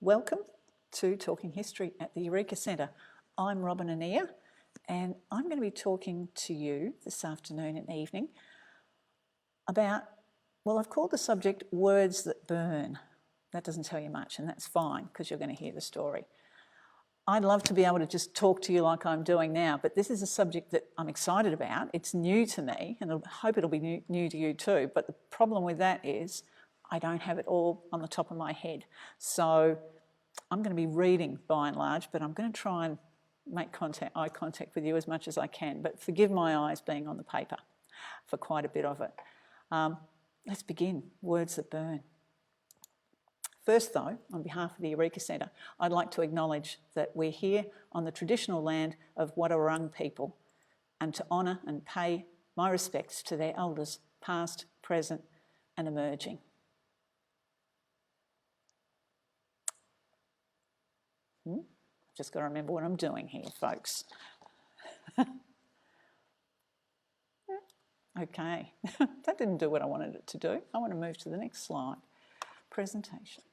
Welcome to Talking History at the Eureka Centre. I'm Robyn Annear and I'm going to be talking to you this afternoon and evening about, well, I've called the subject Words That Burn. That doesn't tell you much, and that's fine because you're going to hear the story. I'd love to be able to just talk to you like I'm doing now, but this is a subject that I'm excited about. It's new to me and I hope it'll be new to you too, but the problem with that is I don't have it all on the top of my head. So I'm going to be reading by and large, but I'm going to try and make eye contact with you as much as I can, but forgive my eyes being on the paper for quite a bit of it. Let's begin. Words that burn. First though, on behalf of the Eureka Centre, I'd like to acknowledge that we're here on the traditional land of Wadawurrung people and to honour and pay my respects to their elders, past, present and emerging. I've just got to remember what I'm doing here, folks. Okay, that didn't do what I wanted it to do. I want to move to the next slide. Presentation.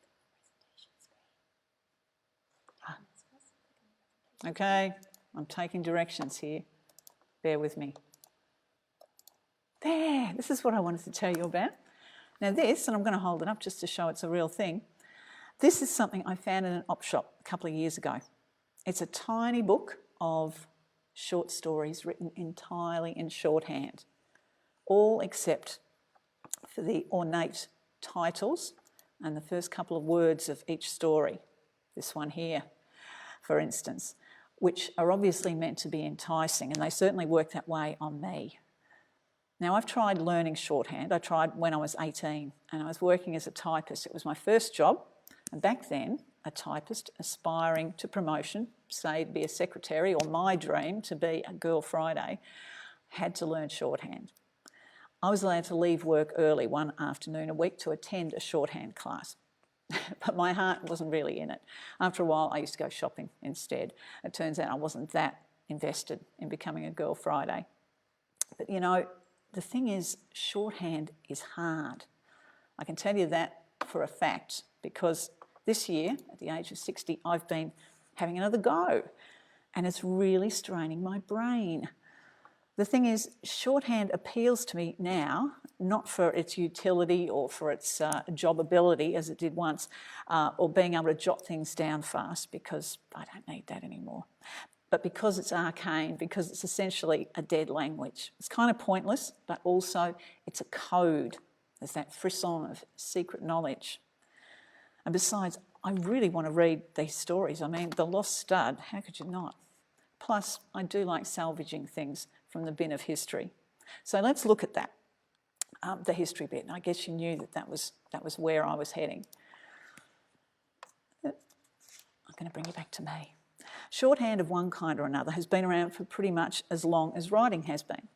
Okay, I'm taking directions here. Bear with me. There, this is what I wanted to tell you about. Now this, and I'm going to hold it up just to show it's a real thing, this is something I found in an op shop a couple of years ago. It's a tiny book of short stories written entirely in shorthand, all except for the ornate titles and the first couple of words of each story. This one here, for instance, which are obviously meant to be enticing, and they certainly work that way on me. Now, I've tried learning shorthand. I tried when I was 18 and I was working as a typist. It was my first job, and back then, a typist aspiring to promotion, say to be a secretary, or my dream to be a Girl Friday, had to learn shorthand. I was allowed to leave work early one afternoon a week to attend a shorthand class. But my heart wasn't really in it. After a while, I used to go shopping instead. It turns out I wasn't that invested in becoming a Girl Friday. But you know, the thing is, shorthand is hard. I can tell you that for a fact, because this year, at the age of 60, I've been having another go, and it's really straining my brain. The thing is, shorthand appeals to me now, not for its utility or for its job ability as it did once, or being able to jot things down fast, because I don't need that anymore, but because it's arcane, because it's essentially a dead language. It's kind of pointless, but also it's a code. There's that frisson of secret knowledge. And besides, I really want to read these stories. I mean, The Lost Stud, how could you not? Plus, I do like salvaging things from the bin of history. So let's look at that, the history bit. And I guess you knew that was where I was heading. I'm going to bring you back to me. Shorthand of one kind or another has been around for pretty much as long as writing has been.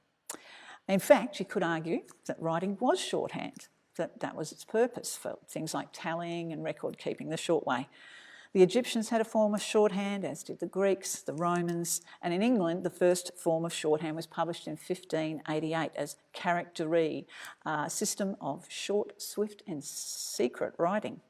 In fact, you could argue that writing was shorthand, that was its purpose for things like tallying and record keeping the short way. The Egyptians had a form of shorthand, as did the Greeks, the Romans, and in England the first form of shorthand was published in 1588 as characterie, a system of short, swift and secret writing.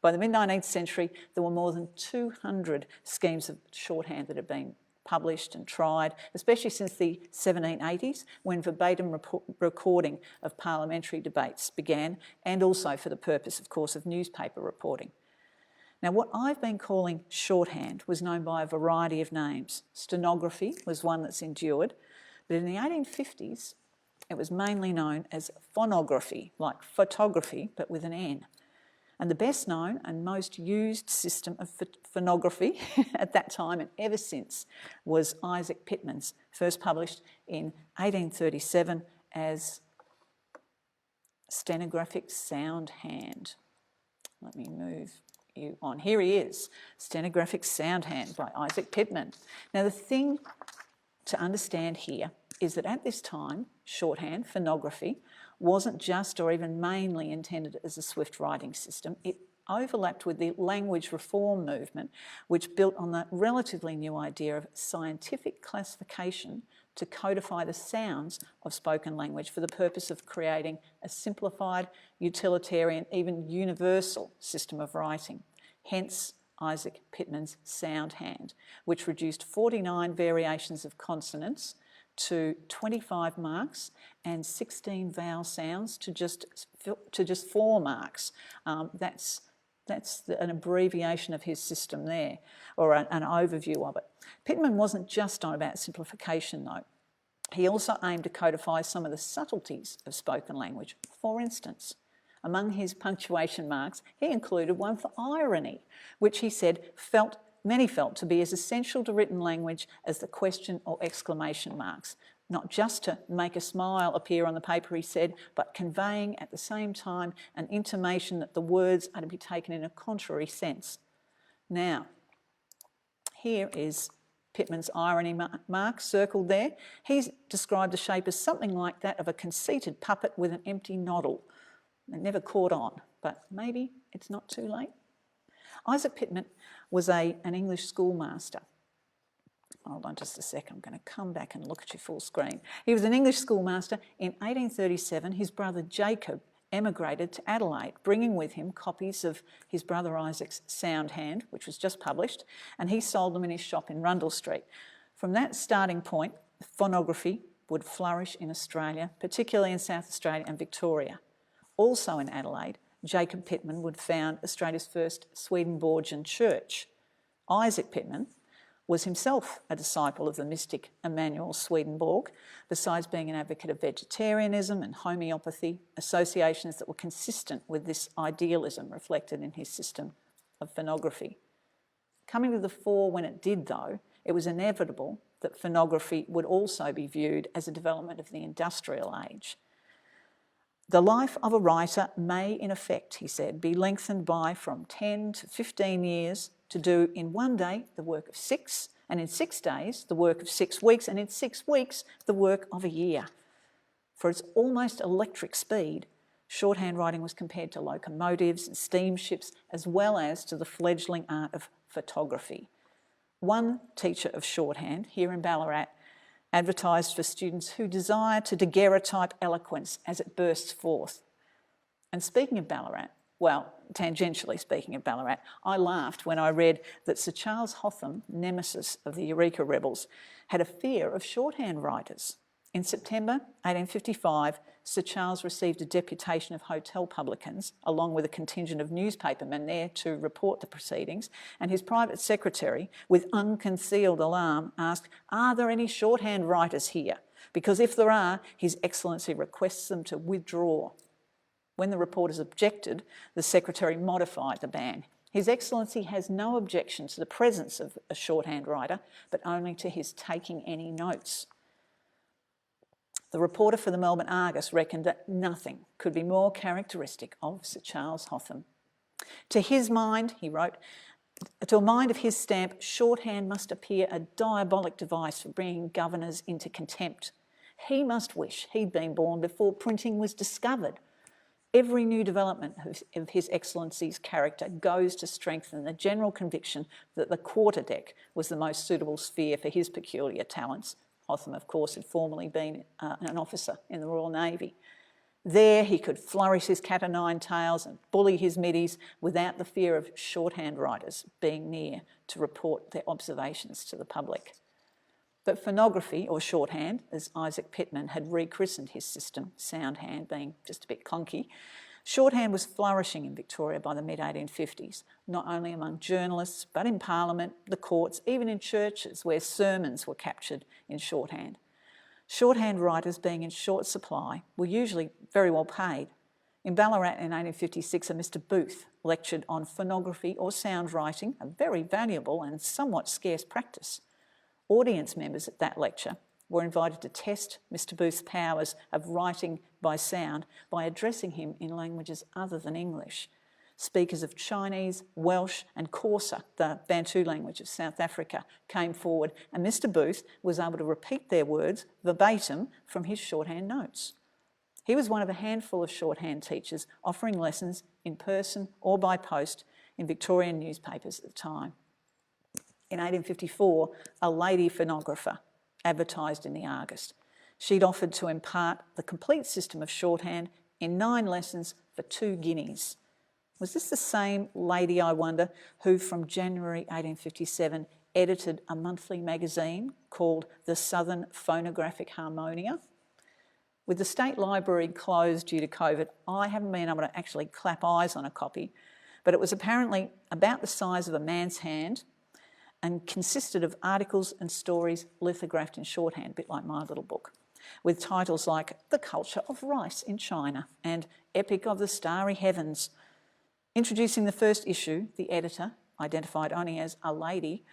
By the mid-19th century there were more than 200 schemes of shorthand that had been published and tried, especially since the 1780s, when verbatim recording of parliamentary debates began, and also for the purpose, of course, of newspaper reporting. Now, what I've been calling shorthand was known by a variety of names. Stenography was one that's endured, but in the 1850s, it was mainly known as phonography, like photography, but with an N. And the best known and most used system of phonography at that time and ever since was Isaac Pittman's, first published in 1837 as stenographic sound hand. Let me move you on. Here he is, Stenographic Sound Hand by Isaac Pittman. Now the thing to understand here is that at this time, shorthand, phonography, wasn't just or even mainly intended as a swift writing system. It overlapped with the language reform movement, which built on the relatively new idea of scientific classification to codify the sounds of spoken language for the purpose of creating a simplified, utilitarian, even universal system of writing. hence Isaac Pittman's sound hand, which reduced 49 variations of consonants to 25 marks and 16 vowel sounds to just 4 marks. That's an abbreviation of his system there, or an overview of it. Pittman wasn't just on about simplification though. He also aimed to codify some of the subtleties of spoken language. For instance, among his punctuation marks, he included one for irony, which he said many felt to be as essential to written language as the question or exclamation marks, not just to make a smile appear on the paper, he said, but conveying at the same time an intimation that the words are to be taken in a contrary sense. Now, here is Pittman's irony mark circled there. He's described the shape as something like that of a conceited puppet with an empty noddle. It never caught on, but maybe it's not too late. Isaac Pittman was an English schoolmaster. Hold on just a second, I'm going to come back and look at your full screen. He was an English schoolmaster. In 1837, his brother Jacob emigrated to Adelaide, bringing with him copies of his brother Isaac's Sound Hand, which was just published, and he sold them in his shop in Rundle Street. From that starting point, phonography would flourish in Australia, particularly in South Australia and Victoria. Also in Adelaide, Jacob Pittman would found Australia's first Swedenborgian church. Isaac Pittman was himself a disciple of the mystic Emanuel Swedenborg, besides being an advocate of vegetarianism and homeopathy, associations that were consistent with this idealism reflected in his system of phonography. Coming to the fore when it did, though, it was inevitable that phonography would also be viewed as a development of the industrial age. The life of a writer may, in effect, he said, be lengthened by from 10 to 15 years to do in one day the work of 6, and in 6 days the work of 6 weeks, and in 6 weeks the work of a year. For its almost electric speed, shorthand writing was compared to locomotives and steamships, as well as to the fledgling art of photography. One teacher of shorthand here in Ballarat advertised for students who desire to daguerreotype eloquence as it bursts forth. And speaking of Ballarat, well, tangentially speaking of Ballarat, I laughed when I read that Sir Charles Hotham, nemesis of the Eureka rebels, had a fear of shorthand writers. In September 1855, Sir Charles received a deputation of hotel publicans, along with a contingent of newspapermen there to report the proceedings, and his private secretary, with unconcealed alarm, asked, "Are there any shorthand writers here? Because if there are, His Excellency requests them to withdraw." When the reporters objected, the secretary modified the ban. His Excellency has no objection to the presence of a shorthand writer, but only to his taking any notes. The reporter for the Melbourne Argus reckoned that nothing could be more characteristic of Sir Charles Hotham. To his mind, he wrote, to a mind of his stamp, shorthand must appear a diabolic device for bringing governors into contempt. He must wish he'd been born before printing was discovered. Every new development of His Excellency's character goes to strengthen the general conviction that the quarterdeck was the most suitable sphere for his peculiar talents. Hotham, of course, had formerly been an officer in the Royal Navy. There he could flourish his cat o' nine tails and bully his middies without the fear of shorthand writers being near to report their observations to the public. But phonography, or shorthand, as Isaac Pittman had rechristened his system, sound hand being just a bit conky, shorthand was flourishing in Victoria by the mid-1850s, not only among journalists, but in Parliament, the courts, even in churches where sermons were captured in shorthand. Shorthand writers, being in short supply, were usually very well paid. In Ballarat in 1856, a Mr. Booth lectured on phonography or sound writing, a very valuable and somewhat scarce practice. Audience members at that lecture were invited to test Mr. Booth's powers of writing by sound by addressing him in languages other than English. Speakers of Chinese, Welsh and Xhosa, the Bantu language of South Africa, came forward, and Mr. Booth was able to repeat their words verbatim from his shorthand notes. He was one of a handful of shorthand teachers offering lessons in person or by post in Victorian newspapers at the time. In 1854, a lady phonographer advertised in the Argus. She'd offered to impart the complete system of shorthand in 9 lessons for 2 guineas. Was this the same lady, I wonder, who from January 1857 edited a monthly magazine called the Southern Phonographic Harmonia? With the State Library closed due to COVID, I haven't been able to actually clap eyes on a copy, but it was apparently about the size of a man's hand and consisted of articles and stories lithographed in shorthand, a bit like my little book, with titles like The Culture of Rice in China and Epic of the Starry Heavens. Introducing the first issue, the editor, identified only as a lady,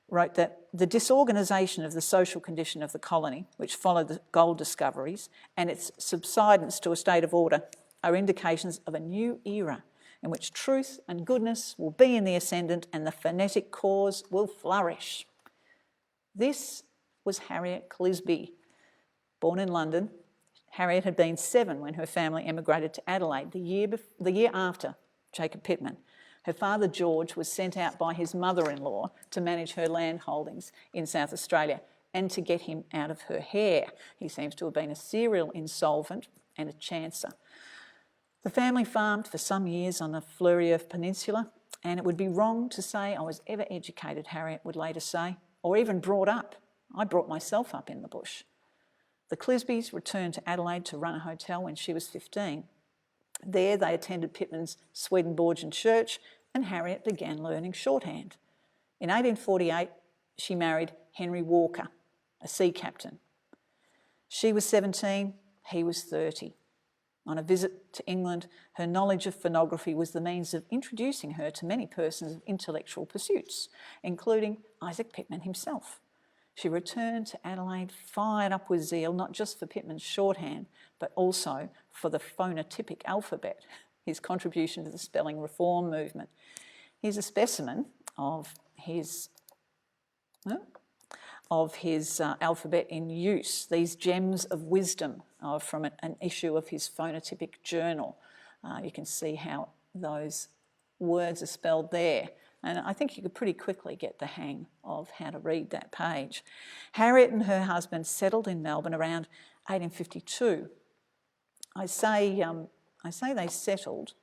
wrote that the disorganisation of the social condition of the colony, which followed the gold discoveries, and its subsidence to a state of order are indications of a new era in which truth and goodness will be in the ascendant and the phonetic cause will flourish. This was Harriet Clisby. Born in London, Harriet had been 7 when her family emigrated to Adelaide the year after Jacob Pittman. Her father, George, was sent out by his mother-in-law to manage her land holdings in South Australia and to get him out of her hair. He seems to have been a serial insolvent and a chancer. The family farmed for some years on the Fleury Peninsula, and it would be wrong to say I was ever educated, Harriet would later say, or even brought up. I brought myself up in the bush. The Clisbys returned to Adelaide to run a hotel when she was 15. There they attended Pittman's Swedenborgian Church, and Harriet began learning shorthand. In 1848, she married Henry Walker, a sea captain. She was 17, he was 30. On a visit to England, her knowledge of phonography was the means of introducing her to many persons of intellectual pursuits, including Isaac Pittman himself. She returned to Adelaide fired up with zeal, not just for Pittman's shorthand, but also for the phonotypic alphabet, his contribution to the spelling reform movement. Here's a specimen of his alphabet in use, these gems of wisdom from an issue of his phonotypic journal. You can see how those words are spelled there. And I think you could pretty quickly get the hang of how to read that page. Harriet and her husband settled in Melbourne around 1852. I say they settled,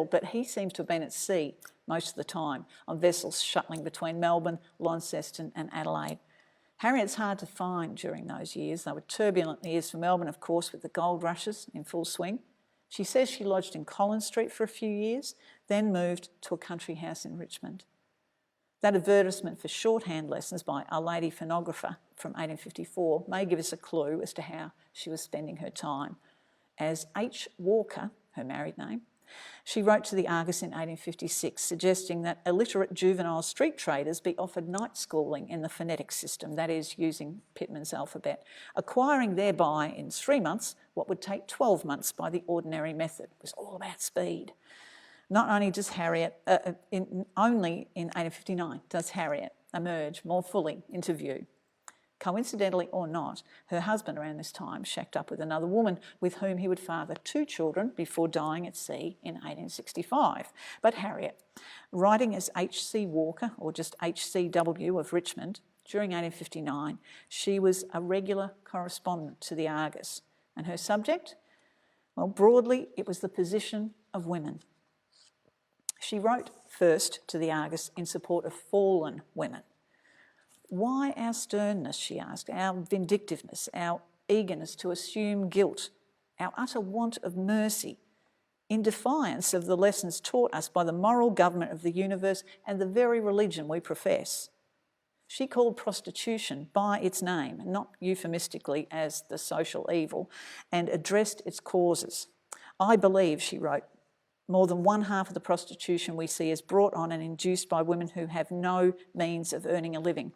but he seems to have been at sea most of the time on vessels shuttling between Melbourne, Launceston and Adelaide. Harriet's hard to find during those years. They were turbulent years for Melbourne, of course, with the gold rushes in full swing. She says she lodged in Collins Street for a few years, then moved to a country house in Richmond. That advertisement for shorthand lessons by a lady phonographer from 1854 may give us a clue as to how she was spending her time. As H. Walker, her married name, she wrote to the Argus in 1856, suggesting that illiterate juvenile street traders be offered night schooling in the phonetic system, that is, using Pittman's alphabet, acquiring thereby in 3 months what would take 12 months by the ordinary method. It was all about speed. Not only does Harriet, only in 1859 does Harriet emerge more fully into view. Coincidentally or not, her husband around this time shacked up with another woman with whom he would father 2 children before dying at sea in 1865. But Harriet, writing as H.C. Walker, or just H.C.W. of Richmond, during 1859, she was a regular correspondent to the Argus. And her subject? Well, broadly, it was the position of women. She wrote first to the Argus in support of fallen women. Why our sternness, she asked, our vindictiveness, our eagerness to assume guilt, our utter want of mercy, in defiance of the lessons taught us by the moral government of the universe and the very religion we profess? She called prostitution by its name, not euphemistically as the social evil, and addressed its causes. I believe, she wrote, more than 1/2 of the prostitution we see is brought on and induced by women who have no means of earning a living.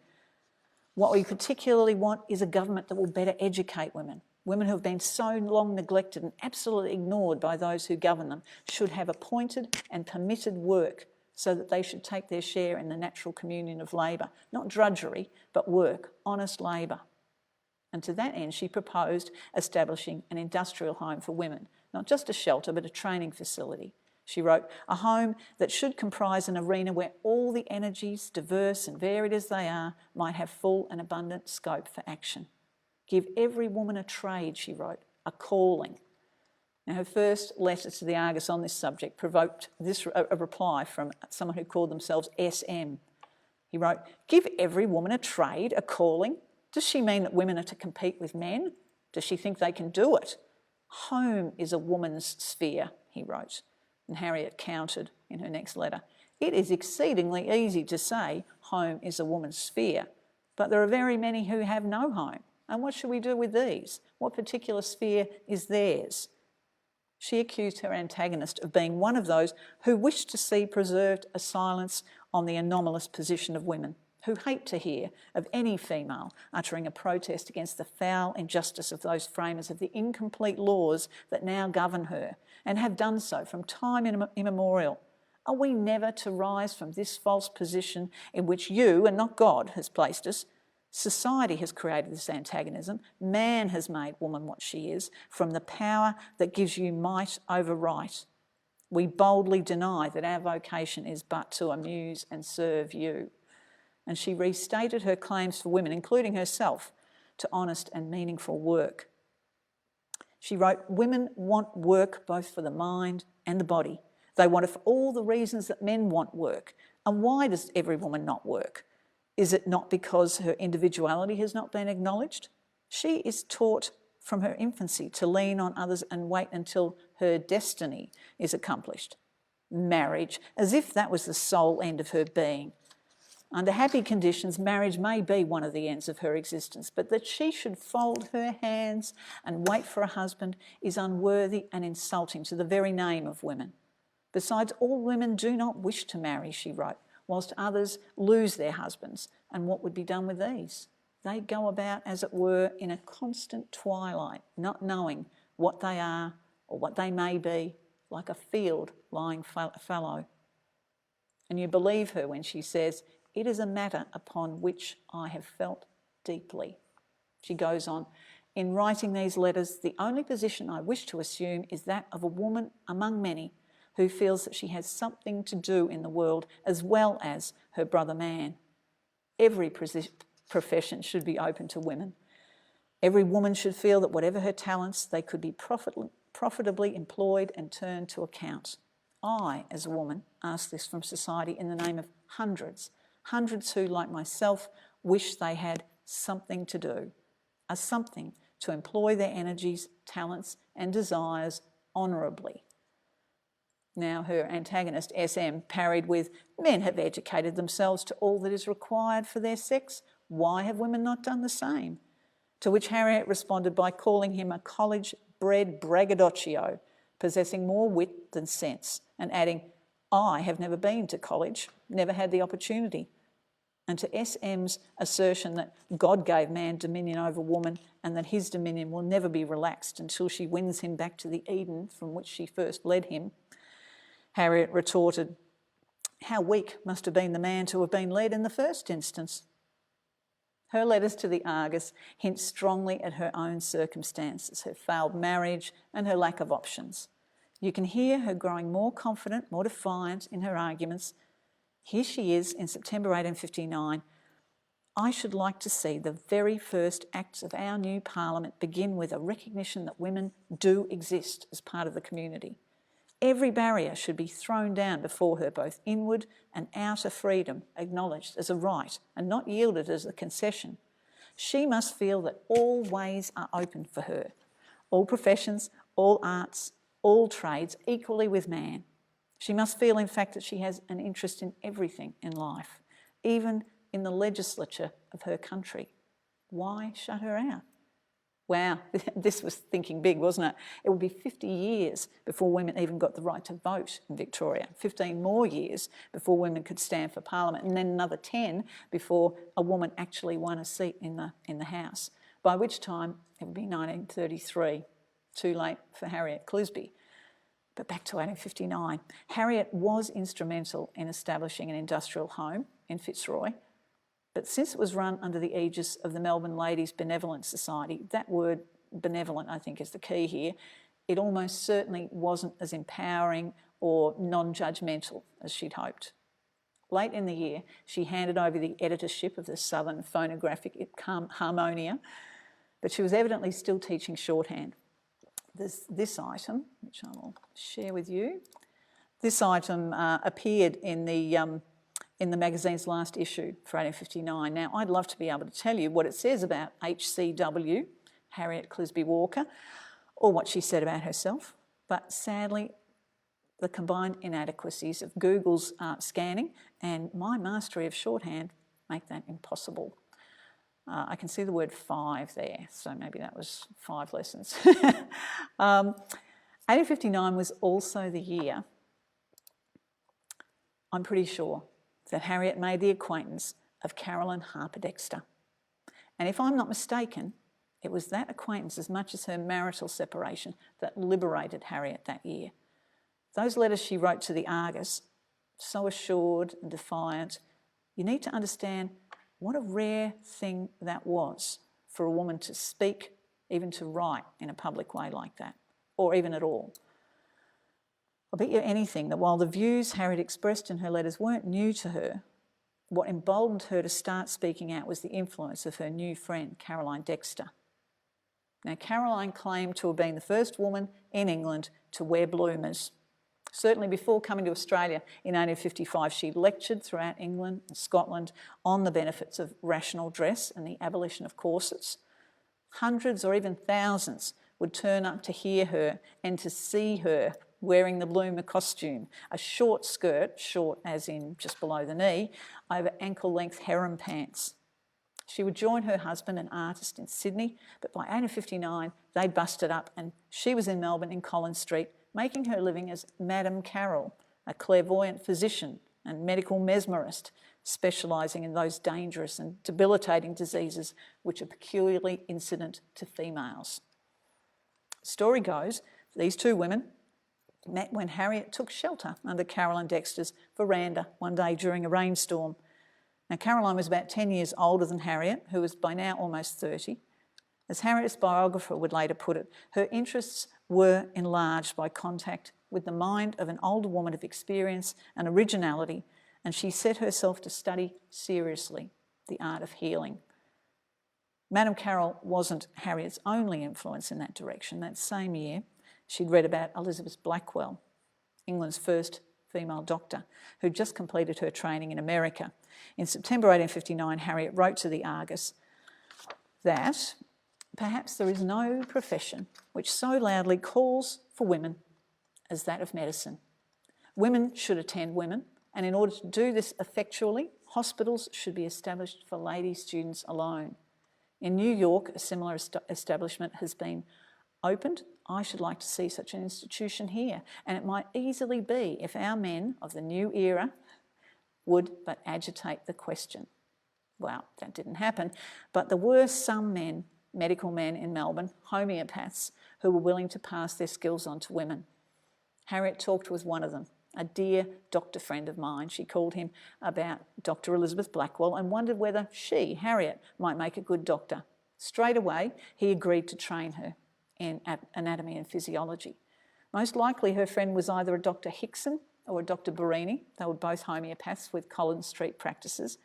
What we particularly want is a government that will better educate women. Women who have been so long neglected and absolutely ignored by those who govern them should have appointed and permitted work so that they should take their share in the natural communion of labour, not drudgery, but work, honest labour. And to that end, she proposed establishing an industrial home for women, not just a shelter, but a training facility. She wrote, a home that should comprise an arena where all the energies, diverse and varied as they are, might have full and abundant scope for action. Give every woman a trade, she wrote, a calling. Now, her first letter to the Argus on this subject provoked a reply from someone who called themselves SM. He wrote, "Give every woman a trade, a calling. Does she mean that women are to compete with men? Does she think they can do it? Home is a woman's sphere," he wrote. And Harriet countered in her next letter, "It is exceedingly easy to say home is a woman's sphere, but there are very many who have no home. And what should we do with these? What particular sphere is theirs?" She accused her antagonist of being one of those who wish to see preserved a silence on the anomalous position of women, who hate to hear of any female uttering a protest against the foul injustice of those framers of the incomplete laws that now govern her, and have done so from time immemorial. Are we never to rise from this false position in which you, and not God, has placed us? Society has created this antagonism. Man has made woman what she is from the power that gives you might over right. We boldly deny that our vocation is but to amuse and serve you. And she restated her claims for women, including herself, to honest and meaningful work. She wrote, "Women want work both for the mind and the body. They want it for all the reasons that men want work. And why does every woman not work? Is it not because her individuality has not been acknowledged? She is taught from her infancy to lean on others and wait until her destiny is accomplished. Marriage, as if that was the sole end of her being. Under happy conditions, marriage may be one of the ends of her existence, but that she should fold her hands and wait for a husband is unworthy and insulting to the very name of women. Besides, all women do not wish to marry," she wrote, "whilst others lose their husbands. And what would be done with these? They go about, as it were, in a constant twilight, not knowing what they are or what they may be, like a field lying fallow." And you believe her when she says, "It is a matter upon which I have felt deeply." She goes on, "In writing these letters, the only position I wish to assume is that of a woman among many who feels that she has something to do in the world as well as her brother man. Every profession should be open to women. Every woman should feel that whatever her talents, they could be profitably employed and turned to account. I, as a woman, ask this from society in the name of hundreds who, like myself, wish they had something to do, a something to employ their energies, talents and desires honourably." Now her antagonist, SM, parried with, "Men have educated themselves to all that is required for their sex. Why have women not done the same?" To which Harriet responded by calling him a college-bred braggadocio, possessing more wit than sense, and adding, "I have never been to college, never had the opportunity." And to SM's assertion that God gave man dominion over woman and that his dominion will never be relaxed until she wins him back to the Eden from which she first led him, Harriet retorted, "How weak must have been the man to have been led in the first instance." Her letters to the Argus hint strongly at her own circumstances, her failed marriage and her lack of options. You can hear her growing more confident, more defiant in her arguments. Here she is in September 1859. "I should like to see the very first acts of our new parliament begin with a recognition that women do exist as part of the community. Every barrier should be thrown down before her, both inward and outer freedom acknowledged as a right and not yielded as a concession. She must feel that all ways are open for her, all professions, all arts, all trades equally with man. She must feel, in fact, that she has an interest in everything in life, even in the legislature of her country. Why shut her out?" Wow, this was thinking big, wasn't it? It would be 50 years before women even got the right to vote in Victoria, 15 more years before women could stand for Parliament, and then another 10 before a woman actually won a seat in the House, by which time it would be 1933. Too late for Harriet Clisby. But back to 1859. Harriet was instrumental in establishing an industrial home in Fitzroy, but since it was run under the aegis of the Melbourne Ladies Benevolent Society, that word benevolent I think is the key here, it almost certainly wasn't as empowering or non-judgmental as she'd hoped. Late in the year, she handed over the editorship of the Southern Phonographic Harmonia, but she was evidently still teaching shorthand. there's this item, which I will share with you. This item appeared in the magazine's last issue for 1859. Now, I'd love to be able to tell you what it says about HCW, Harriet Clisby Walker, or what she said about herself, but sadly, the combined inadequacies of Google's scanning and my mastery of shorthand make that impossible. I can see the word 5 there, so maybe that was 5 lessons. 1859 was also the year, I'm pretty sure, that Harriet made the acquaintance of Caroline Harper Dexter. And if I'm not mistaken, it was that acquaintance as much as her marital separation that liberated Harriet that year. Those letters she wrote to the Argus, so assured and defiant, you need to understand what a rare thing that was for a woman to speak, even to write in a public way like that, or even at all. I'll bet you anything that while the views Harriet expressed in her letters weren't new to her, what emboldened her to start speaking out was the influence of her new friend, Caroline Dexter. Now, Caroline claimed to have been the first woman in England to wear bloomers. Certainly before coming to Australia in 1855, she lectured throughout England and Scotland on the benefits of rational dress and the abolition of corsets. Hundreds or even thousands would turn up to hear her and to see her wearing the bloomer costume, a short skirt, short as in just below the knee, over ankle-length harem pants. She would join her husband, an artist in Sydney, but by 1859 they'd busted up and she was in Melbourne in Collins Street, making her living as Madame Carroll, a clairvoyant physician and medical mesmerist, specialising in those dangerous and debilitating diseases which are peculiarly incident to females. The story goes, these two women met when Harriet took shelter under Caroline Dexter's veranda one day during a rainstorm. Now, Caroline was about 10 years older than Harriet, who was by now almost 30. As Harriet's biographer would later put it, her interests were enlarged by contact with the mind of an older woman of experience and originality, and she set herself to study seriously the art of healing. Madame Carroll wasn't Harriet's only influence in that direction. That same year, she'd read about Elizabeth Blackwell, England's first female doctor, who'd just completed her training in America. In September 1859, Harriet wrote to the Argus that perhaps there is no profession which so loudly calls for women as that of medicine. Women should attend women, and in order to do this effectually, hospitals should be established for lady students alone. In New York, a similar establishment has been opened. I should like to see such an institution here, and it might easily be if our men of the new era would but agitate the question. Well, that didn't happen, but there were some men, medical men in Melbourne, homeopaths, who were willing to pass their skills on to women. Harriet talked with one of them, a dear doctor friend of mine. She called him about Dr. Elizabeth Blackwell and wondered whether she, Harriet, might make a good doctor. Straight away, he agreed to train her in anatomy and physiology. Most likely her friend was either a Dr. Hickson or a Dr. Barini. They were both homeopaths with Collins Street practices.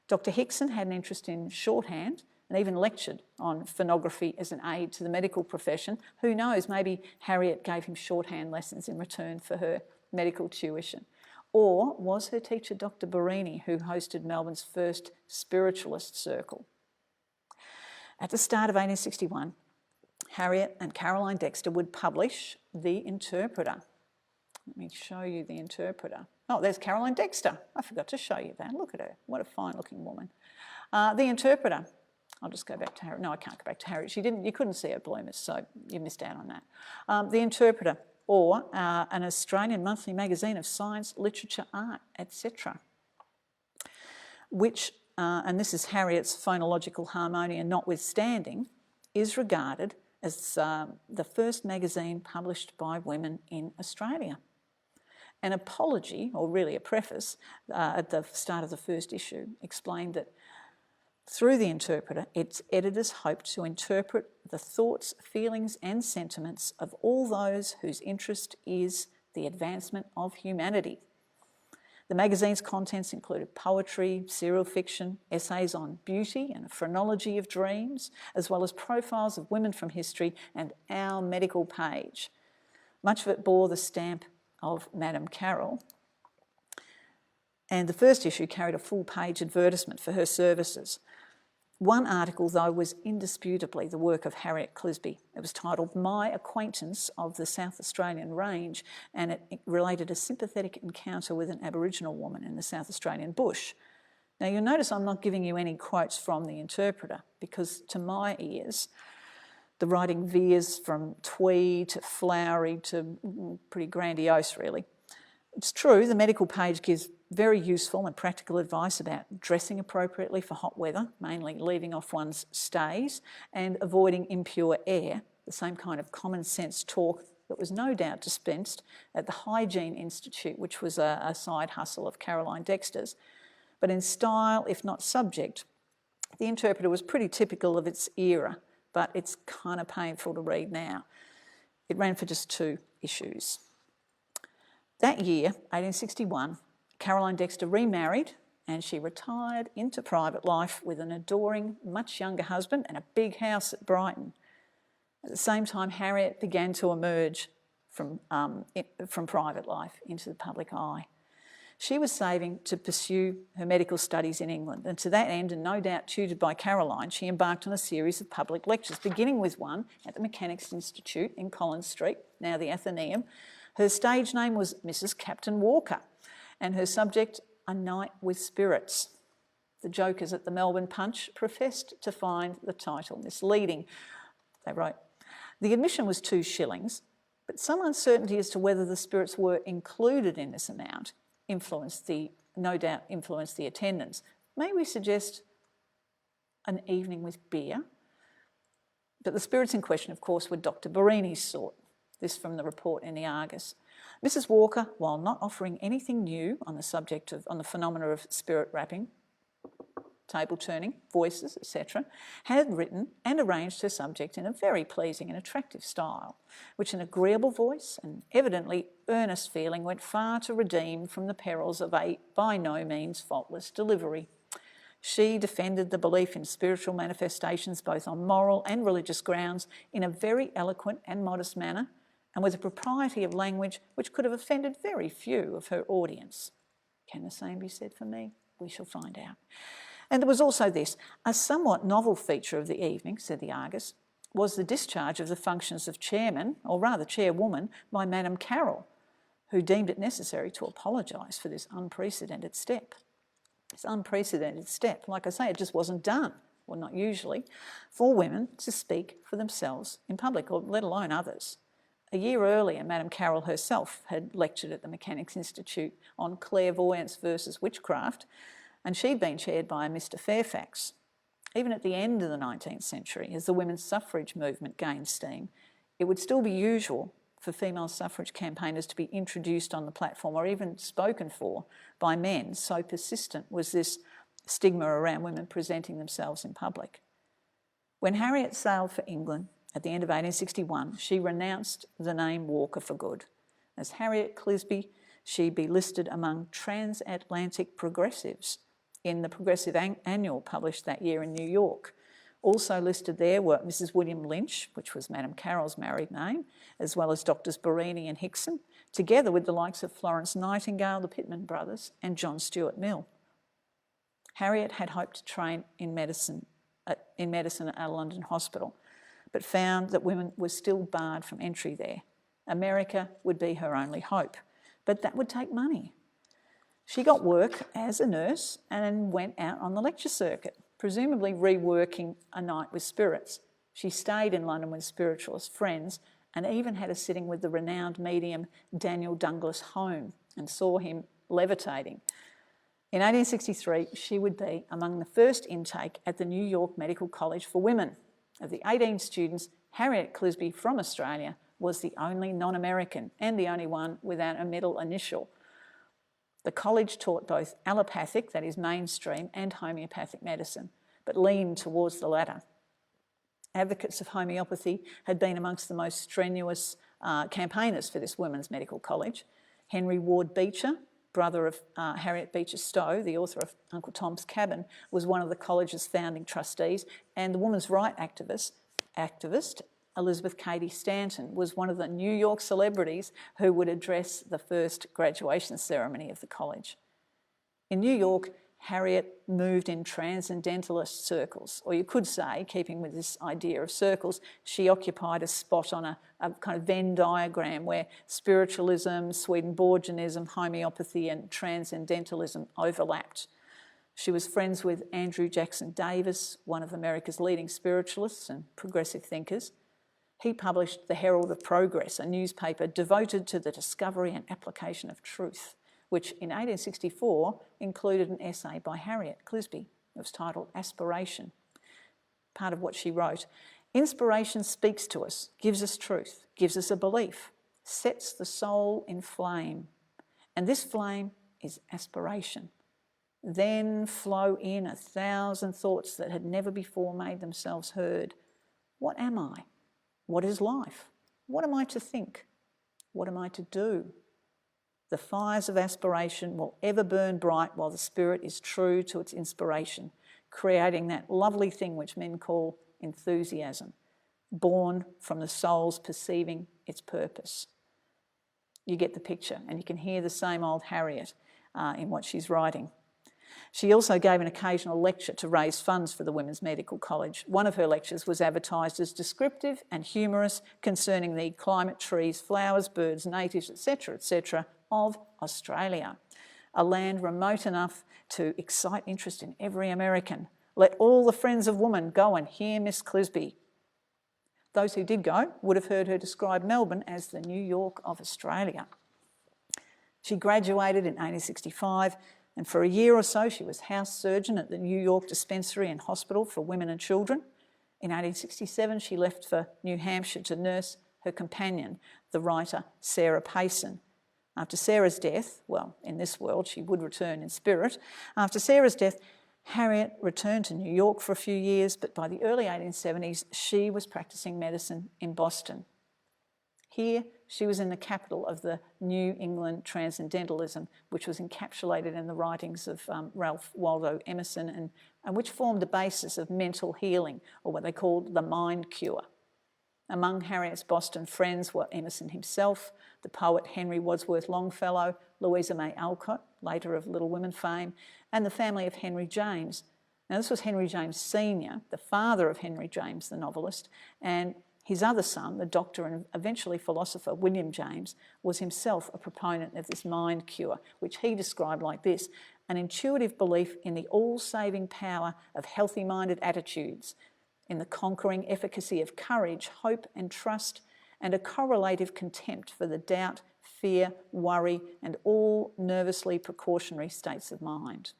Dr. Hickson had an interest in shorthand and even lectured on phonography as an aid to the medical profession. Who knows, maybe Harriet gave him shorthand lessons in return for her medical tuition. Or was her teacher Dr. Barini, who hosted Melbourne's first spiritualist circle? At the start of 1861, Harriet and Caroline Dexter would publish The Interpreter. Let me show you The Interpreter. Oh, there's Caroline Dexter. I forgot to show you that. Look at her. What a fine-looking woman. The Interpreter. I'll just go back to Harriet. No, I can't go back to Harriet. You couldn't see her bloomers, so you missed out on that. The Interpreter, or an Australian monthly magazine of science, literature, art, etc., which, and this is Harriet's phonological harmonia notwithstanding, is regarded as the first magazine published by women in Australia. An apology, or really a preface, at the start of the first issue explained that through The Interpreter, its editors hoped to interpret the thoughts, feelings and sentiments of all those whose interest is the advancement of humanity. The magazine's contents included poetry, serial fiction, essays on beauty and a phrenology of dreams, as well as profiles of women from history and our medical page. Much of it bore the stamp of Madame Carroll, and the first issue carried a full-page advertisement for her services. One article, though, was indisputably the work of Harriet Clisby. It was titled My Acquaintance of the South Australian Range, and it related a sympathetic encounter with an Aboriginal woman in the South Australian bush. Now, you'll notice I'm not giving you any quotes from the interpreter, because to my ears, the writing veers from twee to flowery to pretty grandiose, really. It's true, the medical page gives very useful and practical advice about dressing appropriately for hot weather, mainly leaving off one's stays and avoiding impure air, the same kind of common sense talk that was no doubt dispensed at the Hygiene Institute, which was a side hustle of Caroline Dexter's. But in style, if not subject, the interpreter was pretty typical of its era, but it's kind of painful to read now. It ran for just 2 issues. That year, 1861, Caroline Dexter remarried and she retired into private life with an adoring, much younger husband and a big house at Brighton. At the same time, Harriet began to emerge from private life into the public eye. She was saving to pursue her medical studies in England, and to that end, and no doubt tutored by Caroline, she embarked on a series of public lectures, beginning with one at the Mechanics' Institute in Collins Street, now the Athenaeum. Her stage name was Mrs. Captain Walker, and her subject, A Night with Spirits. The jokers at the Melbourne Punch professed to find the title misleading. They wrote, the admission was 2 shillings, but some uncertainty as to whether the spirits were included in this amount no doubt influenced the attendance. May we suggest an evening with beer? But the spirits in question, of course, were Dr. Barini's sort. This from the report in the Argus. Mrs. Walker, while not offering anything new on the phenomena of spirit rapping, table turning, voices, etc., had written and arranged her subject in a very pleasing and attractive style, which an agreeable voice and evidently earnest feeling went far to redeem from the perils of a by no means faultless delivery. She defended the belief in spiritual manifestations both on moral and religious grounds in a very eloquent and modest manner, and with a propriety of language which could have offended very few of her audience. Can the same be said for me? We shall find out. And there was also this, a somewhat novel feature of the evening, said the Argus, was the discharge of the functions of chairman, or rather chairwoman, by Madame Carroll, who deemed it necessary to apologise for this unprecedented step. This unprecedented step, like I say, it just wasn't done, or not usually, for women to speak for themselves in public, or let alone others. A year earlier, Madame Carroll herself had lectured at the Mechanics' Institute on clairvoyance versus witchcraft, and she'd been chaired by a Mr. Fairfax. Even at the end of the 19th century, as the women's suffrage movement gained steam, it would still be usual for female suffrage campaigners to be introduced on the platform or even spoken for by men, so persistent was this stigma around women presenting themselves in public. When Harriet sailed for England at the end of 1861, she renounced the name Walker for good. As Harriet Clisby, she'd be listed among transatlantic progressives in the Progressive Annual published that year in New York. Also listed there were Mrs. William Lynch, which was Madame Carroll's married name, as well as Doctors Barini and Hickson, together with the likes of Florence Nightingale, the Pittman brothers, and John Stuart Mill. Harriet had hoped to train in medicine at a London hospital, but found that women were still barred from entry there. America would be her only hope, but that would take money. She got work as a nurse and went out on the lecture circuit, presumably reworking A Night with Spirits. She stayed in London with spiritualist friends and even had a sitting with the renowned medium Daniel Douglas Home and saw him levitating. In 1863, she would be among the first intake at the New York Medical College for Women. Of the 18 students, Harriet Clisby from Australia was the only non-American and the only one without a middle initial. The college taught both allopathic, that is mainstream, and homeopathic medicine, but leaned towards the latter. Advocates of homeopathy had been amongst the most strenuous campaigners for this women's medical college. Henry Ward Beecher, brother of Harriet Beecher Stowe, the author of Uncle Tom's Cabin, was one of the college's founding trustees, and the women's rights activist Elizabeth Cady Stanton was one of the New York celebrities who would address the first graduation ceremony of the college. In New York, Harriet moved in transcendentalist circles, or you could say, keeping with this idea of circles, she occupied a spot on a kind of Venn diagram where spiritualism, Swedenborgianism, homeopathy and transcendentalism overlapped. She was friends with Andrew Jackson Davis, one of America's leading spiritualists and progressive thinkers. He published The Herald of Progress, a newspaper devoted to the discovery and application of truth, which in 1864 included an essay by Harriet Clisby. It was titled Aspiration. Part of what she wrote: inspiration speaks to us, gives us truth, gives us a belief, sets the soul in flame. And this flame is aspiration. Then flow in 1,000 thoughts that had never before made themselves heard. What am I? What is life? What am I to think? What am I to do? The fires of aspiration will ever burn bright while the spirit is true to its inspiration, creating that lovely thing which men call enthusiasm, born from the soul's perceiving its purpose. You get the picture, and you can hear the same old Harriet in what she's writing. She also gave an occasional lecture to raise funds for the Women's Medical College. One of her lectures was advertised as descriptive and humorous concerning the climate, trees, flowers, birds, natives, etc., of Australia, a land remote enough to excite interest in every American. Let all the friends of woman go and hear Miss Clisby. Those who did go would have heard her describe Melbourne as the New York of Australia. She graduated in 1865, and for a year or so she was house surgeon at the New York Dispensary and Hospital for Women and Children. In 1867 she left for New Hampshire to nurse her companion, the writer Sarah Payson. After Sarah's death, well, in this world she would return in spirit, after Sarah's death, Harriet returned to New York for a few years, but by the early 1870s she was practicing medicine in Boston. Here she was in the capital of the New England Transcendentalism, which was encapsulated in the writings of Ralph Waldo Emerson and which formed the basis of mental healing, or what they called the mind cure. Among Harriet's Boston friends were Emerson himself, the poet Henry Wadsworth Longfellow, Louisa May Alcott, later of Little Women fame, and the family of Henry James. Now this was Henry James Sr., the father of Henry James, the novelist, and his other son, the doctor and eventually philosopher William James, was himself a proponent of this mind cure, which he described like this: an intuitive belief in the all-saving power of healthy-minded attitudes, in the conquering efficacy of courage, hope and trust, and a correlative contempt for the doubt, fear, worry, and all nervously precautionary states of mind.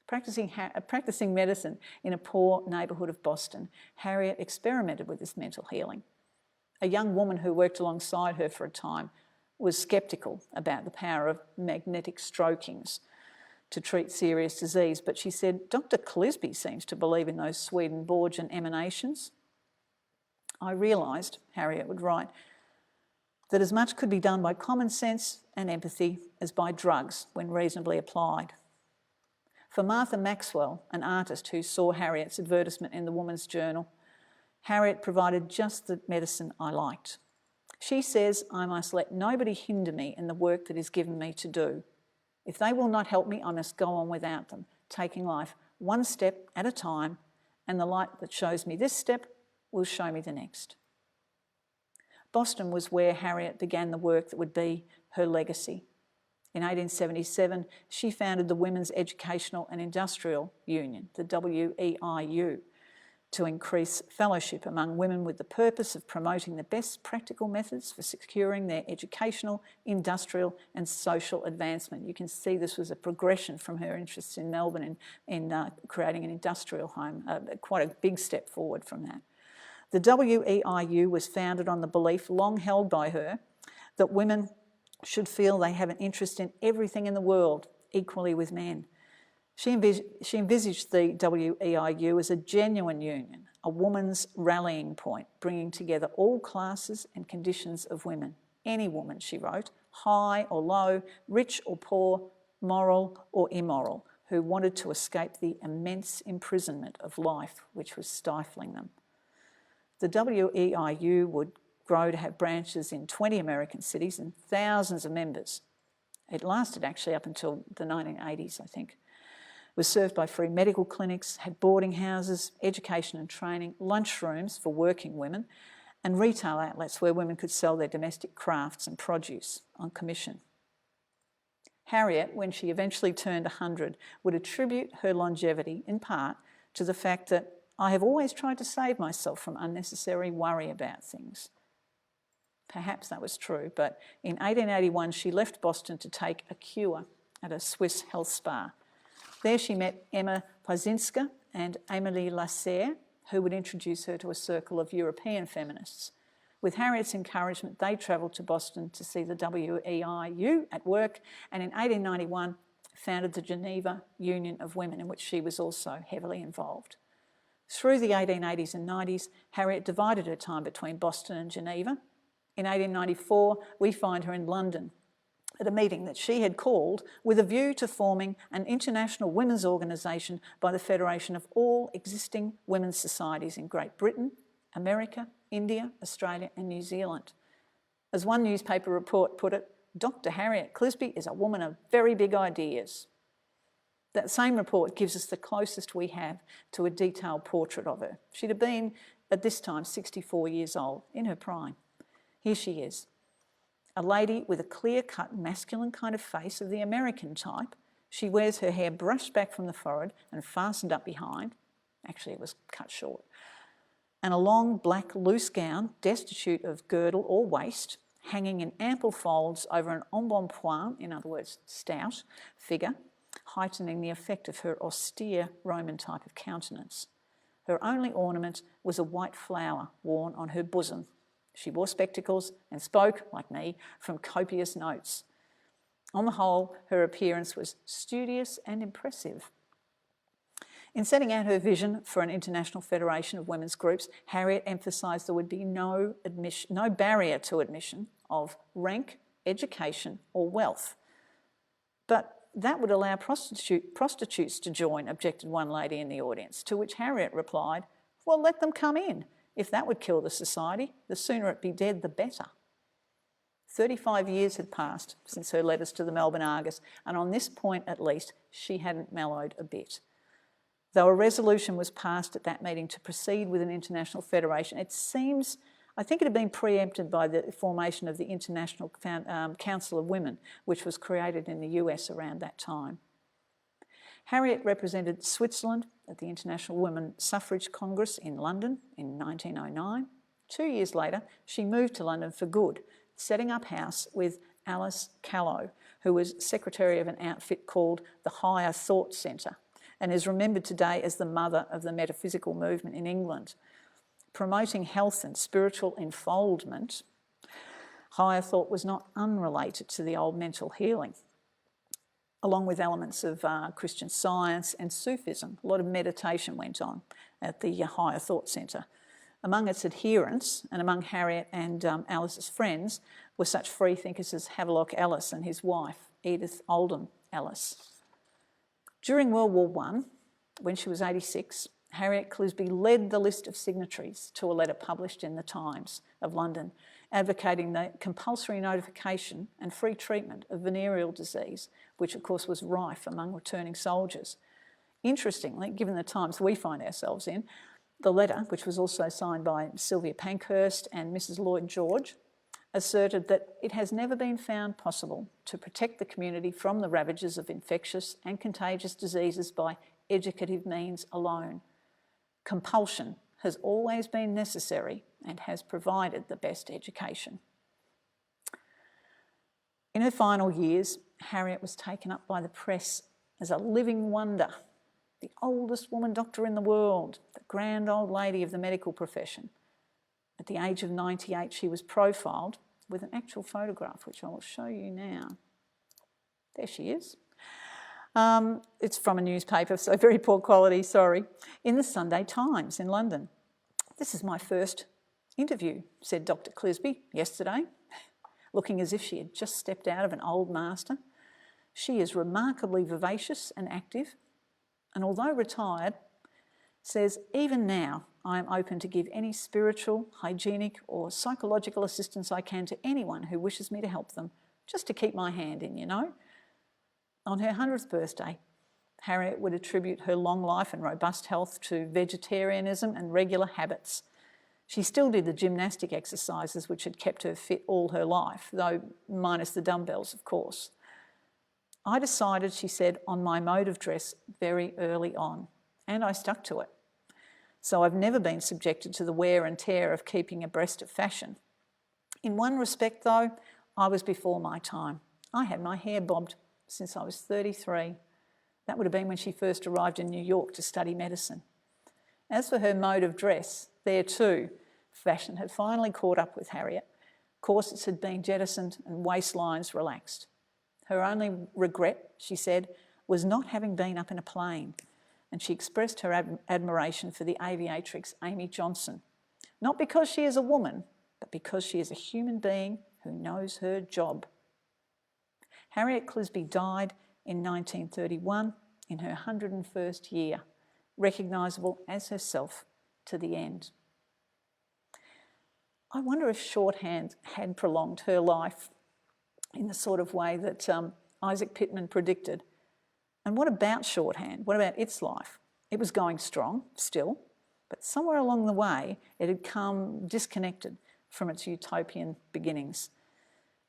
Practicing medicine in a poor neighbourhood of Boston, Harriet experimented with this mental healing. A young woman who worked alongside her for a time was sceptical about the power of magnetic strokings to treat serious disease, but she said, Dr. Clisby seems to believe in those Swedenborgian emanations. I realised, Harriet would write, that as much could be done by common sense and empathy as by drugs when reasonably applied. For Martha Maxwell, an artist who saw Harriet's advertisement in the Woman's Journal, Harriet provided just the medicine I liked. She says, I must let nobody hinder me in the work that is given me to do. If they will not help me, I must go on without them, taking life one step at a time, and the light that shows me this step will show me the next. Boston was where Harriet began the work that would be her legacy. In 1877, she founded the Women's Educational and Industrial Union, the WEIU, to increase fellowship among women with the purpose of promoting the best practical methods for securing their educational, industrial and social advancement. You can see this was a progression from her interests in Melbourne in creating an industrial home, quite a big step forward from that. The WEIU was founded on the belief, long held by her, that women should feel they have an interest in everything in the world, equally with men. She envisaged the WEIU as a genuine union, a woman's rallying point, bringing together all classes and conditions of women. Any woman, she wrote, high or low, rich or poor, moral or immoral, who wanted to escape the immense imprisonment of life which was stifling them. The WEIU would grow to have branches in 20 American cities and thousands of members. It lasted actually up until the 1980s, I think. It was served by free medical clinics, had boarding houses, education and training, lunchrooms for working women, and retail outlets where women could sell their domestic crafts and produce on commission. Harriet, when she eventually turned 100, would attribute her longevity in part to the fact that I have always tried to save myself from unnecessary worry about things. Perhaps that was true, but in 1881 she left Boston to take a cure at a Swiss health spa. There she met Emma Piesinska and Amélie Lasserre, who would introduce her to a circle of European feminists. With Harriet's encouragement, they travelled to Boston to see the WEIU at work, and in 1891 founded the Geneva Union of Women, in which she was also heavily involved. Through the 1880s and 90s, Harriet divided her time between Boston and Geneva. In 1894, we find her in London at a meeting that she had called with a view to forming an international women's organisation by the Federation of all existing women's societies in Great Britain, America, India, Australia and New Zealand. As one newspaper report put it, Dr. Harriet Clisby is a woman of very big ideas. That same report gives us the closest we have to a detailed portrait of her. She'd have been, at this time, 64 years old, in her prime. Here she is, a lady with a clear-cut masculine kind of face of the American type. She wears her hair brushed back from the forehead and fastened up behind. Actually, it was cut short. And a long black loose gown, destitute of girdle or waist, hanging in ample folds over an embonpoint, in other words, stout, figure, heightening the effect of her austere Roman type of countenance. Her only ornament was a white flower worn on her bosom. She wore spectacles and spoke, like me, from copious notes. On the whole, her appearance was studious and impressive. In setting out her vision for an international federation of women's groups, Harriet emphasised there would be no barrier to admission of rank, education or wealth. But that would allow prostitutes to join, objected one lady in the audience, to which Harriet replied, well, let them come in. If that would kill the society, the sooner it be dead, the better. 35 years had passed since her letters to the Melbourne Argus, and on this point at least, she hadn't mellowed a bit. Though a resolution was passed at that meeting to proceed with an international federation, it seems, I think it had been preempted by the formation of the International Council of Women, which was created in the US around that time. Harriet represented Switzerland at the International Women's Suffrage Congress in London in 1909. 2 years later, she moved to London for good, setting up house with Alice Callow, who was secretary of an outfit called the Higher Thought Centre and is remembered today as the mother of the metaphysical movement in England. Promoting health and spiritual enfoldment, Higher Thought was not unrelated to the old mental healing, along with elements of Christian Science and Sufism. A lot of meditation went on at the Higher Thought Centre. Among its adherents, and among Harriet and Alice's friends, were such freethinkers as Havelock Ellis and his wife, Edith Oldham Ellis. During World War I, when she was 86, Harriet Clisby led the list of signatories to a letter published in the Times of London, advocating the compulsory notification and free treatment of venereal disease, which of course was rife among returning soldiers. Interestingly, given the times we find ourselves in, the letter, which was also signed by Sylvia Pankhurst and Mrs. Lloyd George, asserted that it has never been found possible to protect the community from the ravages of infectious and contagious diseases by educative means alone. Compulsion has always been necessary and has provided the best education. In her final years, Harriet was taken up by the press as a living wonder, the oldest woman doctor in the world, the grand old lady of the medical profession. At the age of 98, she was profiled with an actual photograph, which I will show you now. There she is. It's from a newspaper, so very poor quality, sorry, in the Sunday Times in London. This is my first interview, said Dr. Clisby yesterday. looking as if she had just stepped out of an old master. She is remarkably vivacious and active, and although retired, says, even now I am open to give any spiritual, hygienic or psychological assistance I can to anyone who wishes me to help them, just to keep my hand in, you know. On her 100th birthday, Harriet would attribute her long life and robust health to vegetarianism and regular habits. She still did the gymnastic exercises which had kept her fit all her life, though minus the dumbbells, of course. I decided, she said, on my mode of dress very early on, and I stuck to it. So I've never been subjected to the wear and tear of keeping abreast of fashion. In one respect, though, I was before my time. I had my hair bobbed since I was 33. That would have been when she first arrived in New York to study medicine. As for her mode of dress, there too, fashion had finally caught up with Harriet. Corsets had been jettisoned and waistlines relaxed. Her only regret, she said, was not having been up in a plane, and she expressed her admiration for the aviatrix Amy Johnson, not because she is a woman, but because she is a human being who knows her job. Harriet Clisby died in 1931 in her 101st year, recognisable as herself to the end. I wonder if shorthand had prolonged her life in the sort of way that Isaac Pittman predicted. And what about shorthand? What about its life? It was going strong still, but somewhere along the way it had come disconnected from its utopian beginnings.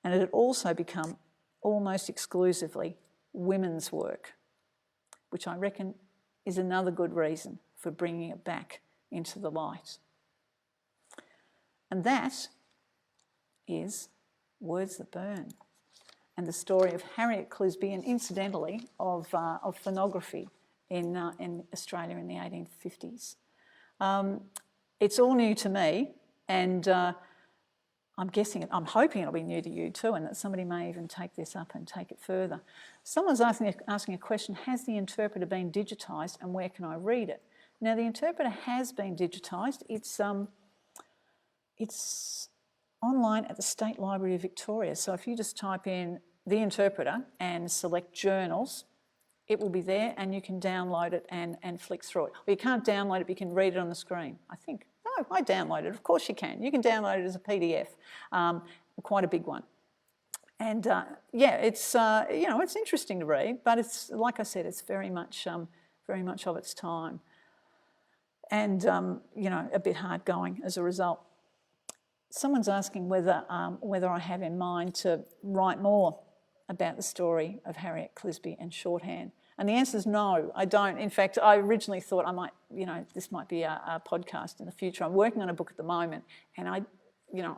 And it had also become almost exclusively women's work, which I reckon is another good reason for bringing it back into the light. And that is Words That Burn, and the story of Harriet Clisby, and incidentally of phonography in Australia in the 1850s. It's all new to me, and I'm hoping it'll be new to you too, and that somebody may even take this up and take it further. Someone's asking a question, has the interpreter been digitised and where can I read it? Now, the interpreter has been digitised. It's online at the State Library of Victoria. So if you just type in the interpreter and select journals, it will be there and you can download it and flick through it. Well, you can't download it, but you can read it on the screen, I think. No, I downloaded it. Of course you can. You can download it as a PDF, quite a big one. And yeah, it's it's interesting to read, but it's, like I said, it's very much of its time, and a bit hard going as a result. Someone's asking whether I have in mind to write more about the story of Harriet Clisby and shorthand. And the answer is no, I don't. In fact, I originally thought I might, this might be a podcast in the future. I'm working on a book at the moment, and I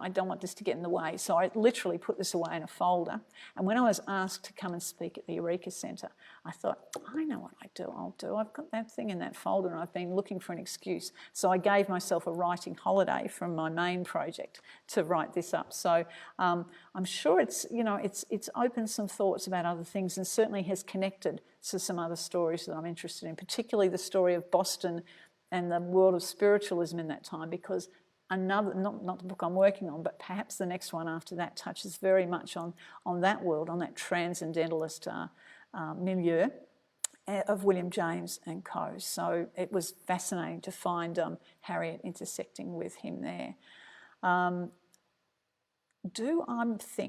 don't want this to get in the way. So I literally put this away in a folder. And when I was asked to come and speak at the Eureka Centre, I thought, I know what I'll do. I've got that thing in that folder and I've been looking for an excuse. So I gave myself a writing holiday from my main project to write this up. So I'm sure it's opened some thoughts about other things, and certainly has connected to some other stories that I'm interested in, particularly the story of Boston and the world of spiritualism in that time, because another, not the book I'm working on, but perhaps the next one after that touches very much on that world, on that transcendentalist milieu of William James and co. So it was fascinating to find Harriet intersecting with him there.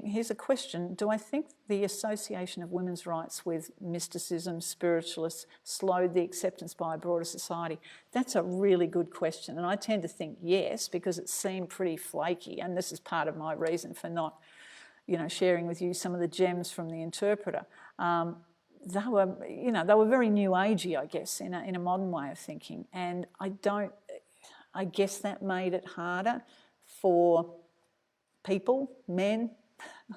Here's a question, do I think the association of women's rights with mysticism, spiritualists, slowed the acceptance by a broader society? That's a really good question, and I tend to think yes, because it seemed pretty flaky, and this is part of my reason for not, sharing with you some of the gems from the interpreter. They were very new agey, I guess, in a modern way of thinking, and I guess that made it harder for people, men,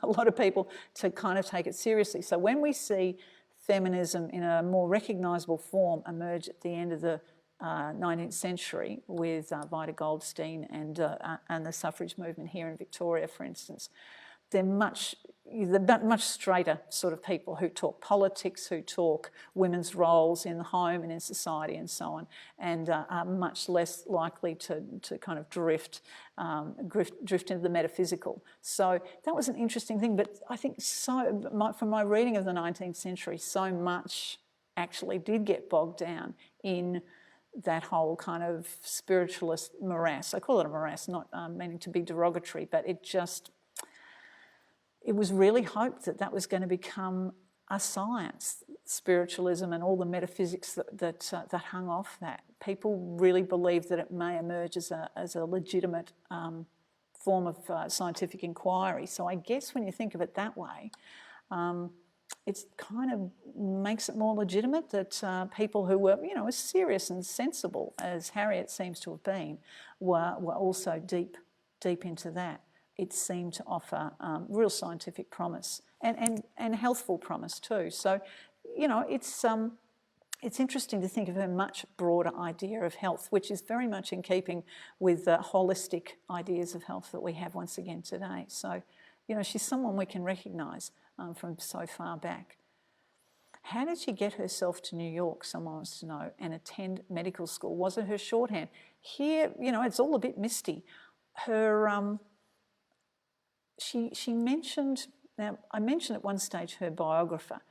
a lot of people, to kind of take it seriously. So when we see feminism in a more recognisable form emerge at the end of the 19th century with Vida Goldstein and the suffrage movement here in Victoria, for instance, they're much, the much straighter sort of people who talk politics, who talk women's roles in the home and in society and so on, and are much less likely to kind of drift into the metaphysical. So that was an interesting thing, but I think from my reading of the 19th century, so much actually did get bogged down in that whole kind of spiritualist morass. I call it a morass, not meaning to be derogatory, but it was really hoped that that was going to become a science, spiritualism and all the metaphysics that hung off that. People really believed that it may emerge as a legitimate form of scientific inquiry. So I guess when you think of it that way, it kind of makes it more legitimate that people who were, as serious and sensible as Harriet seems to have been, were also deep into that. It seemed to offer real scientific promise and healthful promise too. So, it's interesting to think of her much broader idea of health, which is very much in keeping with the holistic ideas of health that we have once again today. So, she's someone we can recognise from so far back. How did she get herself to New York, someone wants to know, and attend medical school? Was it her shorthand? Here, it's all a bit misty. Her... She mentioned, now I mentioned at one stage her biographer.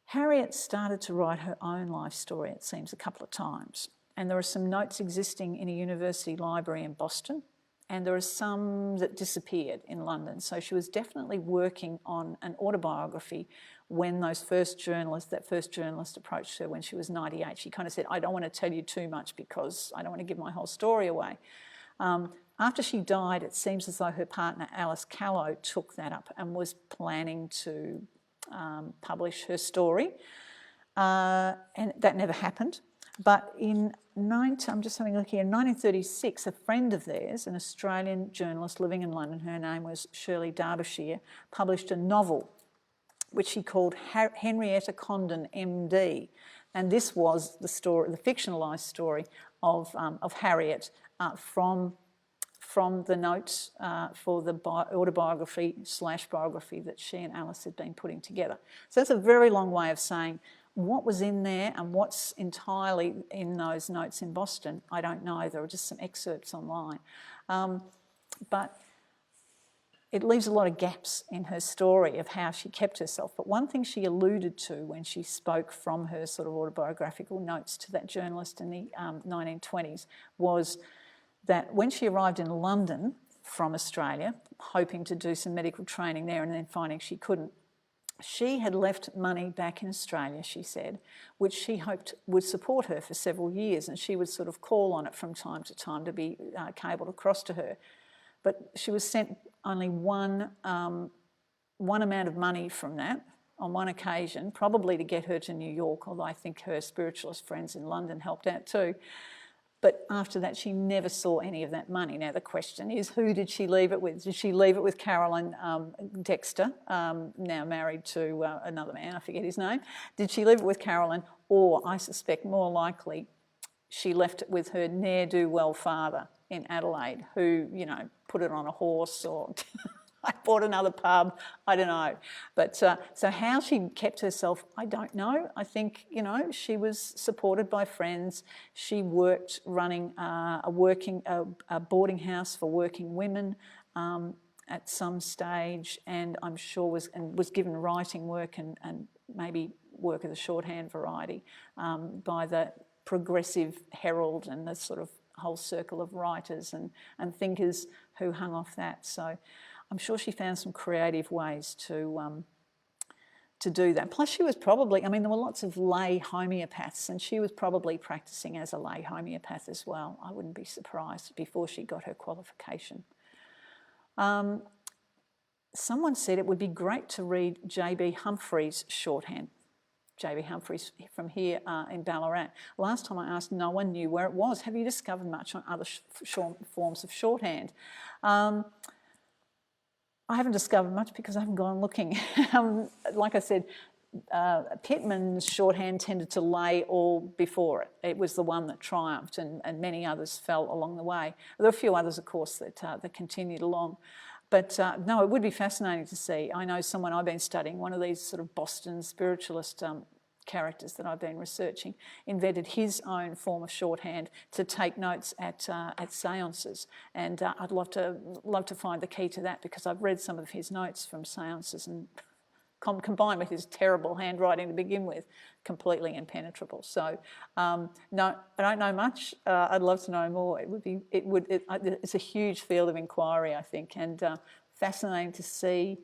Harriet started to write her own life story, it seems, a couple of times. And there are some notes existing in a university library in Boston, and there are some that disappeared in London. So she was definitely working on an autobiography when that first journalist approached her when she was 98. She kind of said, I don't want to tell you too much because I don't want to give my whole story away. After she died, it seems as though her partner Alice Callow took that up and was planning to publish her story, and that never happened. But I'm just having a look here, in 1936, a friend of theirs, an Australian journalist living in London, her name was Shirley Derbyshire, published a novel which she called Henrietta Condon, MD, and this was the fictionalised story of Harriet from the notes for the autobiography/biography that she and Alice had been putting together. So that's a very long way of saying what was in there and what's entirely in those notes in Boston, I don't know. There are just some excerpts online. But it leaves a lot of gaps in her story of how she kept herself. But one thing she alluded to when she spoke from her sort of autobiographical notes to that journalist in the 1920s was that when she arrived in London from Australia, hoping to do some medical training there and then finding she couldn't, she had left money back in Australia, she said, which she hoped would support her for several years, and she would sort of call on it from time to time to be cabled across to her. But she was sent only one amount of money from that on one occasion, probably to get her to New York, although I think her spiritualist friends in London helped out too. But after that, she never saw any of that money. Now, the question is, who did she leave it with? Did she leave it with Caroline Dexter, now married to another man, I forget his name? Did she leave it with Caroline? Or, I suspect more likely, she left it with her ne'er-do-well father in Adelaide, who, put it on a horse or... I bought another pub, I don't know. But so how she kept herself, I don't know. I think, she was supported by friends. She worked running a boarding house for working women at some stage, and I'm sure was given writing work and maybe work of the shorthand variety by the Progressive Herald and the sort of whole circle of writers and thinkers who hung off that. So I'm sure she found some creative ways to do that. Plus she was probably, there were lots of lay homeopaths, and she was probably practising as a lay homeopath as well. I wouldn't be surprised, before she got her qualification. Someone said it would be great to read J.B. Humphreys' shorthand. J.B. Humphreys from here in Ballarat. Last time I asked, no one knew where it was. Have you discovered much on other forms of shorthand? I haven't discovered much because I haven't gone looking. Like I said, Pittman's shorthand tended to lay all before it. It was the one that triumphed, and many others fell along the way. There were a few others, of course, that continued along. But no, it would be fascinating to see. I know someone I've been studying, one of these sort of Boston spiritualist characters that I've been researching, invented his own form of shorthand to take notes at seances. And I'd love to find the key to that, because I've read some of his notes from seances, and combined with his terrible handwriting to begin with, completely impenetrable. So no, I don't know much. I'd love to know more. It's a huge field of inquiry, I think, and fascinating to see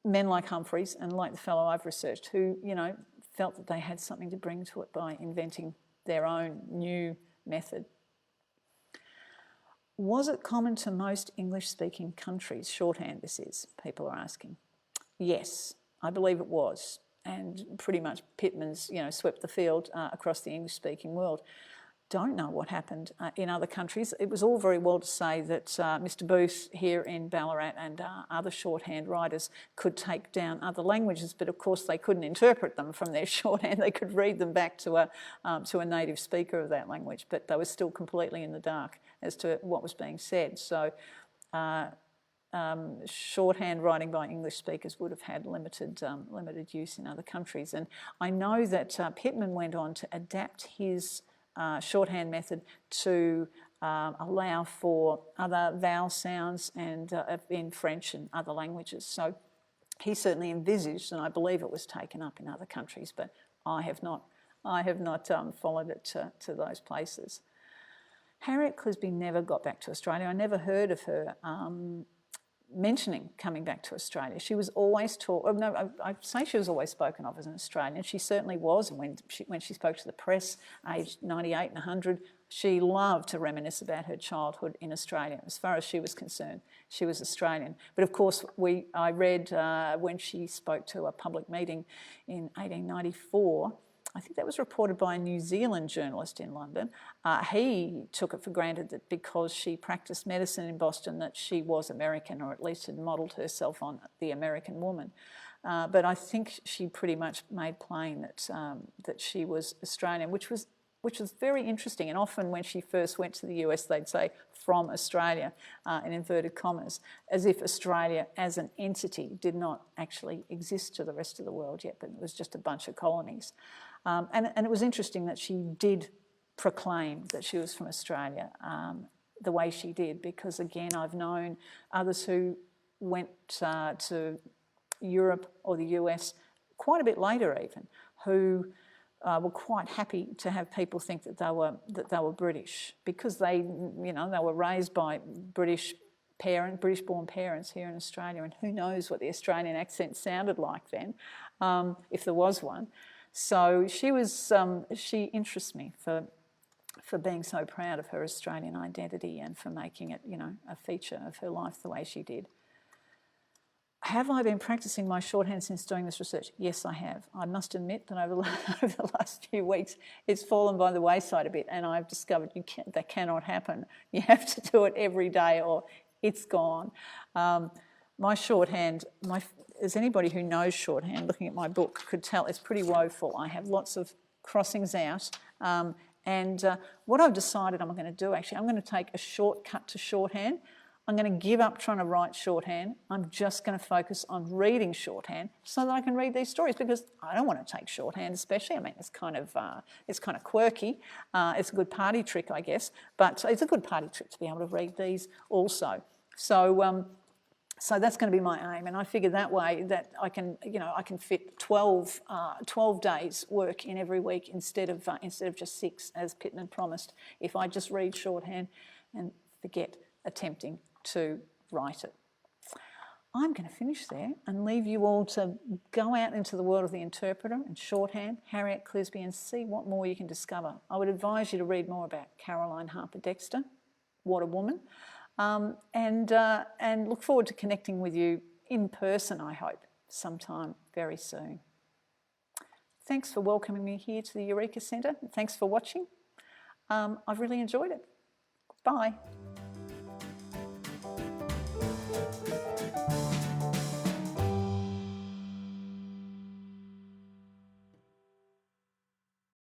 men like Humphreys and like the fellow I've researched, who, you know, felt that they had something to bring to it by inventing their own new method. Was it common to most English-speaking countries, shorthand this is, people are asking? Yes, I believe it was, and pretty much Pittman's, you know, swept the field across the English-speaking world. Don't know what happened in other countries. It was all very well to say that Mr. Booth here in Ballarat and other shorthand writers could take down other languages, but of course they couldn't interpret them from their shorthand. They could read them back to a native speaker of that language, but they were still completely in the dark as to what was being said. So shorthand writing by English speakers would have had limited use in other countries. And I know that Pittman went on to adapt his shorthand method to allow for other vowel sounds and in French and other languages. So he certainly envisaged, and I believe it was taken up in other countries, but I have not followed it to those places. Harriet Clisby never got back to Australia. I never heard of her mentioning coming back to Australia. She was always I'd say she was always spoken of as an Australian. She certainly was, and when she spoke to the press, aged 98 and 100, she loved to reminisce about her childhood in Australia. As far as she was concerned, she was Australian. But of course, I read when she spoke to a public meeting in 1894, I think that was reported by a New Zealand journalist in London. He took it for granted that because she practiced medicine in Boston that she was American, or at least had modelled herself on the American woman. But I think she pretty much made plain that she was Australian, which was very interesting. And often when she first went to the US, they'd say from Australia, in inverted commas, as if Australia as an entity did not actually exist to the rest of the world yet, but it was just a bunch of colonies. And it was interesting that she did proclaim that she was from Australia the way she did, because again, I've known others who went to Europe or the US quite a bit later even, who were quite happy to have people think that they were British, because they were raised by British-born parents here in Australia, and who knows what the Australian accent sounded like then, if there was one. So she interests me for being so proud of her Australian identity and for making it, a feature of her life the way she did. Have I been practicing my shorthand since doing this research? Yes, I have. I must admit that over the last few weeks, it's fallen by the wayside a bit, and I've discovered that cannot happen. You have to do it every day or it's gone. My shorthand, as anybody who knows shorthand, looking at my book, could tell, it's pretty woeful. I have lots of crossings out. And what I've decided I'm going to do, actually, I'm going to take a shortcut to shorthand. I'm going to give up trying to write shorthand. I'm just going to focus on reading shorthand so that I can read these stories, because I don't want to take shorthand especially. I mean, it's kind of quirky. It's a good party trick, I guess, but it's a good party trick to be able to read these also. So that's going to be my aim, and I figure that way that I can fit 12 days work in every week instead of just 6 as Pittman promised, if I just read shorthand and forget attempting to write it. I'm going to finish there and leave you all to go out into the world of the interpreter and shorthand, Harriet Clisby, and see what more you can discover. I would advise you to read more about Caroline Harper Dexter. What a woman. And look forward to connecting with you in person, I hope, sometime very soon. Thanks for welcoming me here to the Eureka Centre. Thanks for watching. I've really enjoyed it. Bye.